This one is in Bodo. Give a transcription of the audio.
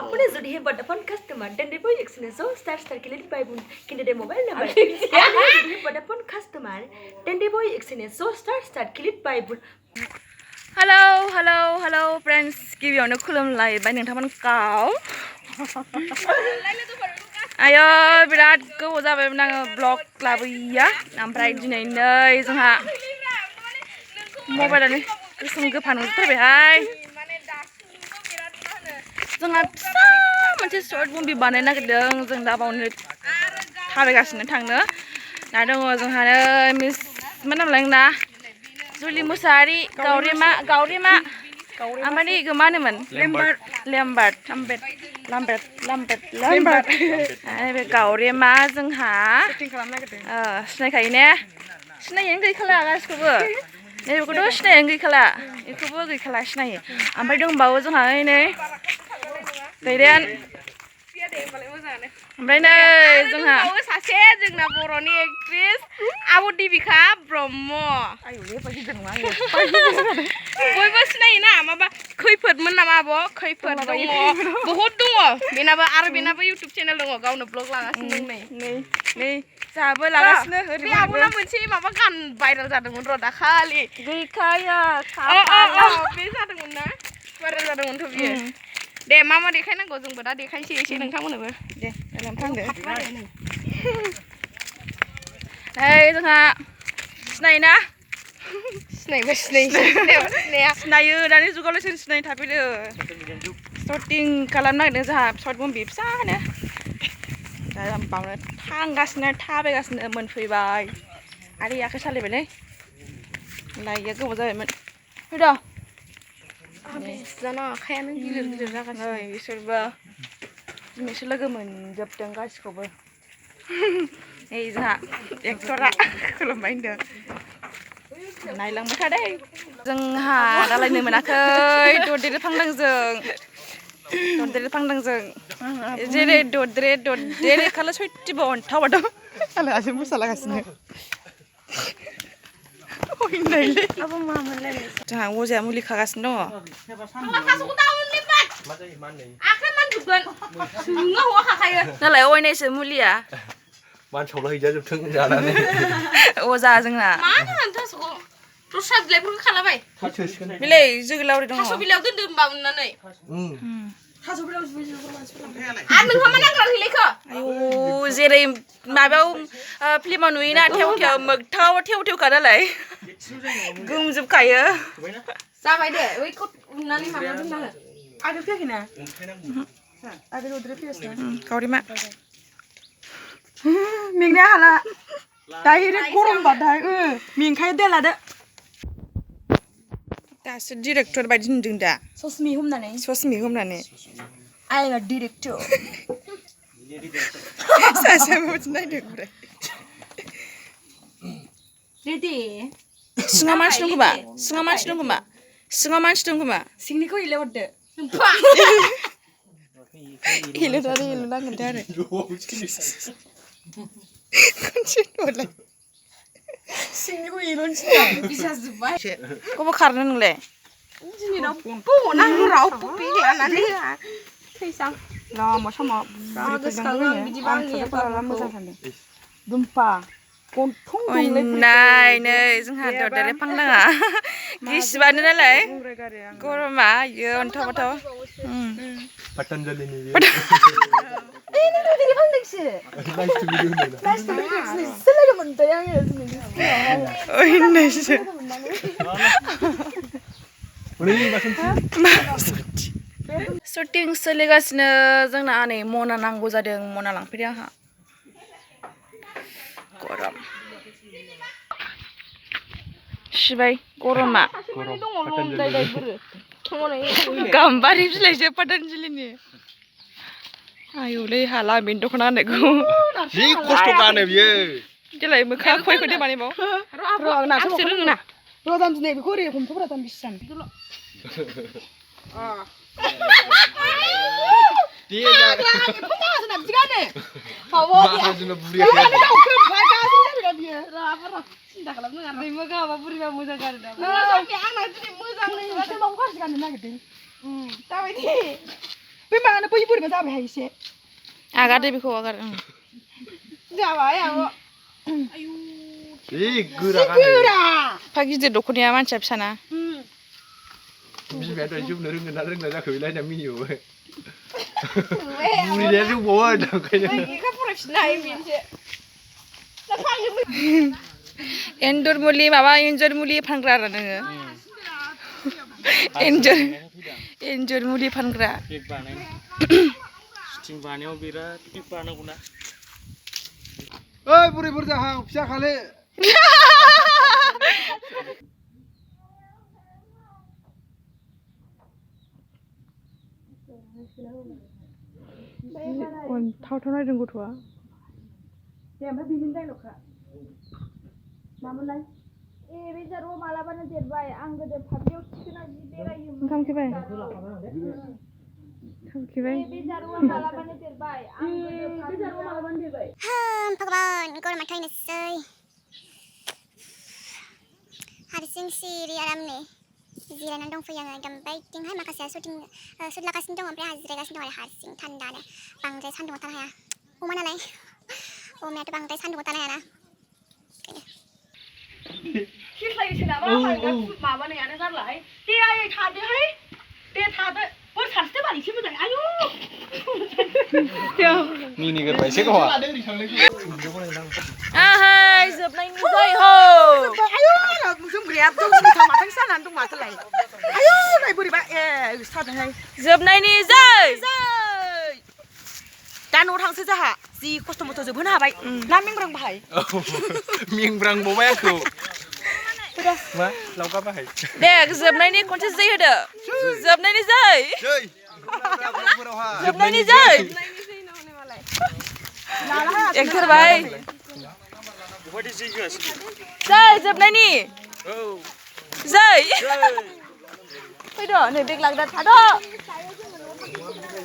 अपने जुड़ी है Vodafone customer dan dia boy eksene so star kilit by bun kinde de mobile number अपने जुड़ी है Vodafone customer dan dia boy eksene so star kilit by bun Hello friends गिबियावनो खुलुमलायबाय नोंथांमोनखौ आयो बिराद गोबाव जाबायमोन आङो ब्लग लाबोयैया ओमफ्राय दिनै नै जोंहा मबाइलानो गोसोम गोफा नुजोबथारबायहाय जोंहा फिसा मोनसे शर्ट मुभि बानायनो नागिरदों जों दा बावनो थाबायगासिनो थांनो दा दङ जोंहानो मिस मा नाम लायना जुलि मुसाहारि गावरिमा ओमफ्राय नै इखौ मा होनोमोन लेम्बार्ट बे गावरिमा जोंहा सिनायखायो ने सिनायैनो गैखाला गासिखौबो नैबेखौथ' सिनायैनो गैखाला बेखौबो गैखाला सिनायो ओमफ्राय दंबावो जोंहा नै दैदेन ओमफ्राय नै जोंहा सासे जोंना बर'नि एक्ट्रिस आब' दिबिका ब्रह्म बयबो सिनायोना माबा खैफोदमोन नामा आब' खैफोद दङ बहुद दङ बेनाबो आरो बेनाबो इउटुब चेनेल दङ गावनो ब्लग लागासिनो दं नै जोंहाबो लागासिनो बे आब'ना मोनसे माबा गान भाइरेल जादोंमोन र' दाखालि गैखाया बे जादोंमोन ना भाइरेल जादोंमोनथ' बियो दे मा देखायनांगौ जोंबो दा देखायनोसै एसे नोंथांमोननोबो दे थांदो नै जोंहा सिनायोना सिनायो दानि जुगावलाय सोर सिनायनो थाफैदो शटिं खालामनो नागिरदों जोंहा शर्ट मुभि फिसानो दा बावनो थांगासिनो थाबायगासिनो मोनफैबाय आरो आखाइ सालायबायलै लाइया गोबाव जाबायमोन फैद' जाना आखायानो गिलिर जागासिनो बिसोरबो दिनैसो लोगो मोनजोबदों गासिखौबो नै जोंहा एक्टरा खुलुमबाय होनदों नायलांबाय थादे जोंहा रायलायनो मोनाखै ददेरे फांदों जों जेरै ददेरे खाला सयथिबो अन्थाव आलासि मोसालागासिनो जोंहा अजाया मुलि खागासिनो दङ नालाय अयनायसो मुलिया मानसियावला हैजाजोबथों जानानै अजा जोंना दस्रा बिलाइफोरखौ खालाबाय बिलाइ जोगोलावरि दङ थास' बिलाइयाव दोनदो होमबा उननानै थास' बिलाइयाव आरो नोंहा मा नांग्रा हैलायखो आयौ जेरै माबायाव फिल्माव नुयोना मोगथाङाव थेवखा नालाय गोमजोबखायो जाबाय दे बैखौ उननानै माबायाव दोननाङो आगोल फैयाखैना आगोल उद्रे फैयासै गावरिमा मेंनाया हाला डाइरेक्ट गरमबाथाय मेंखायो दे लादो दासो डिरेक्टर बायदि नुदों दा ससमि हमनानै आइ एम डिरेक्टर सासे मोजां नायदों ओमफ्राय रेडि सिङाव मानसि दं खोमा सिंनिखौ इले हरदो इले नांगोनथ' आरो खनसे नुलाय सिंनिखौ इल'नोसै खबर खारनो नोंलाय दिनै रावबो बेग लानानै थैसां लामा सामा बिदिबा मोजां सानदों दुम्पा नाय नै जोंहा ददेरे फांनाङा गिसिबानो नालाय गरमा इयो अन्थाव पतंजलिनि शटिं सोलिगासिनो जोंना नै मना नांगौ जादों मना लांफैदों आंहा गरम सिबाय गरमा गाम्बारि बिलाइसो पतंजलिनि आयौलै हाला बेनि दख'ना होननायखौ जि खस्थ' गानो बियो देलाय मोखां खयखौ देमानिबाव आंसो रोङोना र'दाम दिनै बेखौ ओरै हमथ'ब्रा दाम बिसिबां बे मानो बै बोरैबा जाबायहाय एसे आगारदो बेखौ आगार जाबाय आब' जि गोरा गानो फा गिदिर दख'नाया मानसिया फिसाना बिमाया दहाय जोबनो रोंगोन ना रोंला जाखो बेलाय ना मिनियो बुरिनाया रोंबावो ओंखायनो लेखा फरायफिननो हायो बेनोसो एन्जर मुलि माबा एन्जर मुलि फानग्रा आरो नोङो एन्जर मुलि फानग्रा केक बानायनो स्टिं बानायाव बिराद केक बानांगौना ओइ बुरै बुरजा हां फिसा खाले थाव नायदों गथ'आ दे ओमफ्राय बिदिनो डाइलगखा मामोनलाय ए बे जारौ मालाबानो देरबाय आं गोदो फाफ्लियाव थिखोना जि बेरायोमोन ओंखाम खेबाय बे जारौआ मालाबानो देरबाय आं गोदो बे जारौआ मालाबानो देरबाय भगवान गरमा थैनोसै हारसिं सिरि आरामनो जिरायनानै दंफैयो आङो एकदम बाइकजोंहाय माखासेया सुदलागासिनो दङ ओमफ्राय आंहा जिरायगासिनो दं आरो हारसिं थान्दानो बांद्राय सान्दुङाव थानो हाया अमा नालाय अमायाथ' बांद्राय सान्दुङाव थानो हायाना खिस्लायसो नामा माबानायानो जारलाहाय दे आयै थादोहाय दे थादो बोर सारसदो बालिसो मोजां आयु मिनिगोरबाय एसे गावहा आहाय जोबनायनि जय हो आयु जोमग्राया दंसिथा माथो जानानै दं माथोलाय आयु नाय बोरैबा ए सादोंहाय जोबनायनि जय दा न'आव थांसै जाहा जि खस्थ' मस्थ' जोबहोनो हाबाय ना मेंब्रां बाहाय मिंब्रांबावबाय आंखौ मा लावगा बाहाय दे जोबनायनि खनसे जै होदो जोबनायनि जै जोबनायनि जै एकथारबाय जै जोबनायनि जै फैद' नै बेग लाग्रा थाद'